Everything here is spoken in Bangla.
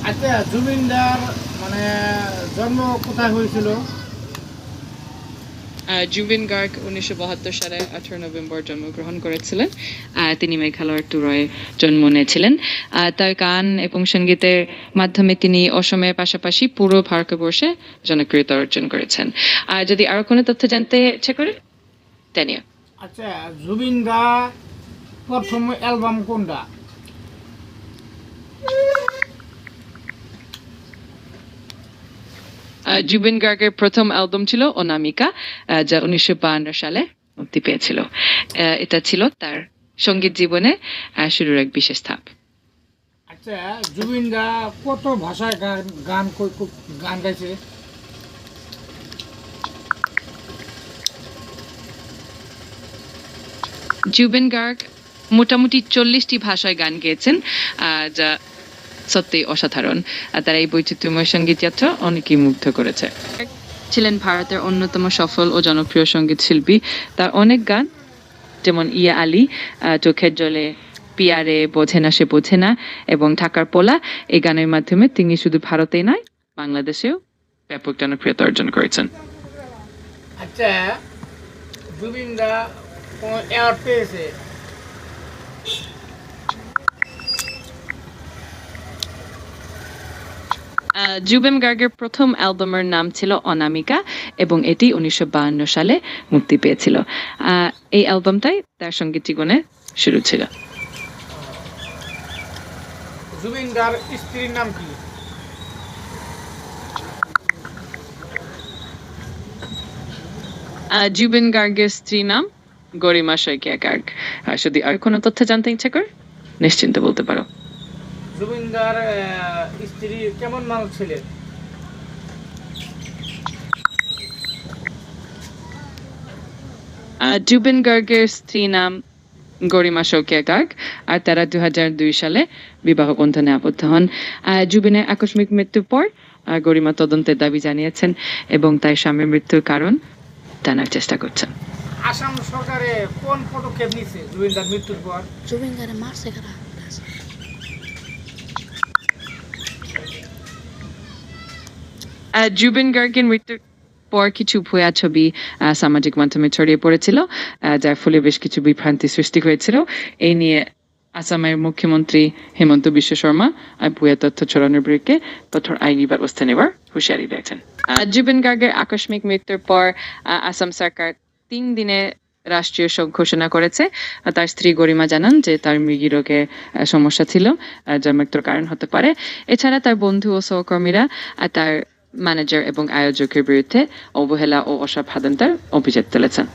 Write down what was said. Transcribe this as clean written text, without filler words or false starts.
আচ্ছা, জুবিনদার মানে জন্ম কোথায় হয়েছিল? জুবিন গার্গ 1972 সালে 18 নভেম্বর জন্মগ্রহণ করেছিলেন। তিনি মেঘালয়ের তুরয়ে জন্ম নিয়েছিলেন। তার গান এবং সঙ্গীতের মাধ্যমে তিনি অসমের পাশাপাশি পুরো ভারতবর্ষে জনপ্রিয়তা অর্জন করেছেন। আর যদি আরো কোনো তথ্য জানতে ইচ্ছে করে জানিও। আচ্ছা, জুবিন দা প্রথম অ্যালবাম কোনটা? জুবিন গার্গের প্রথম অ্যালবাম ছিল অনামিকা, যা 1952 সালে মুক্তি পেয়েছিল। এটা ছিল তার সঙ্গীত জীবনে শুরুর এক বিশেষ ধাপ। আচ্ছা, জুবিন দা কত ভাষায় গান গান গান গাইছে? জুবিন গার্গ মোটামুটি 40টি ভাষায় গান গেয়েছেন, যা সত্যি অসাধারণ। তার এই বৈচিত্র্যময় সঙ্গীত যাত্রা অনেকেই মুগ্ধ করেছে। ছিলেন ভারতের অন্যতম সফল ও জনপ্রিয় সঙ্গীত শিল্পী। তার অনেক গান, যেমন ইয়া আলী, চোখের জলে, পিয়ারে, বোঝে না সে বোঝে না এবং ঢাকার পোলা, এই গানের মাধ্যমে তিনি শুধু ভারতেই নয় বাংলাদেশেও ব্যাপক জনপ্রিয়তা অর্জন করেছেন। আচ্ছা, জুবিন দা কোনো অ্যাওয়ার্ড পেয়েছে? জুবিন গার্গের প্রথম অ্যালবামের নাম ছিল অনামিকা এবং এটি 1952 সালে মুক্তি পেয়েছিল। এই অ্যালবামটাই তার সঙ্গীত জীবনের শুরু ছিল। জুবিন দার স্ত্রীর নাম কি? জুবিন গার্গের স্ত্রী নাম গরিমা শইকিয়া গার্গ। যদি আর কোনো তথ্য জানতে ইচ্ছে করে নিশ্চিন্তে বলতে পারো। জুবিন দার স্ত্রী কেমন মানুষ ছিলেন? জুবিন গার্গের স্ত্রী নাম গরিমা শৌকিয়া গার্গ, আর তারা 2002 সালে বিবাহ বন্ধনে আবদ্ধ হন। জুবিনের আকস্মিক মৃত্যুর পর গরিমা তদন্তের দাবি জানিয়েছেন এবং তাই স্বামীর মৃত্যুর কারণ জানার চেষ্টা করছেন। আসাম সরকারে কোন পদক্ষেপ নিয়েছে জুবিন দার মৃত্যুর পর? জুবিন গারে মারছে কারা? জুবিন গার্গের মৃত্যুর পর কিছু ভুয়া ছবি সামাজিক মাধ্যমে ছড়িয়ে পড়েছিল, যার ফলে বেশ কিছু বিভ্রান্তি সৃষ্টি হয়েছিল। এই নিয়ে আসামের মুখ্যমন্ত্রী হেমন্ত বিশ্ব শর্মা ভুয়া তথ্য ছড়ানোর বিরুদ্ধে কঠোর আইনি ব্যবস্থা নেওয়ার হুঁশিয়ারি দিয়েছেন। জুবিন গার্গের আকস্মিক মৃত্যুর পর আসাম সরকার 3 দিনে রাষ্ট্রীয় শোক ঘোষণা করেছে। তার স্ত্রী গরিমা জানান যে তার মৃগী রোগে সমস্যা ছিল, যা মৃত্যুর কারণ হতে পারে। এছাড়া তার বন্ধু ও সহকর্মীরা তার ম্যানেজার এবং আয়োজকের বিরুদ্ধে অবহেলা ও অসাবধানতার অভিযোগ তুলেছেন।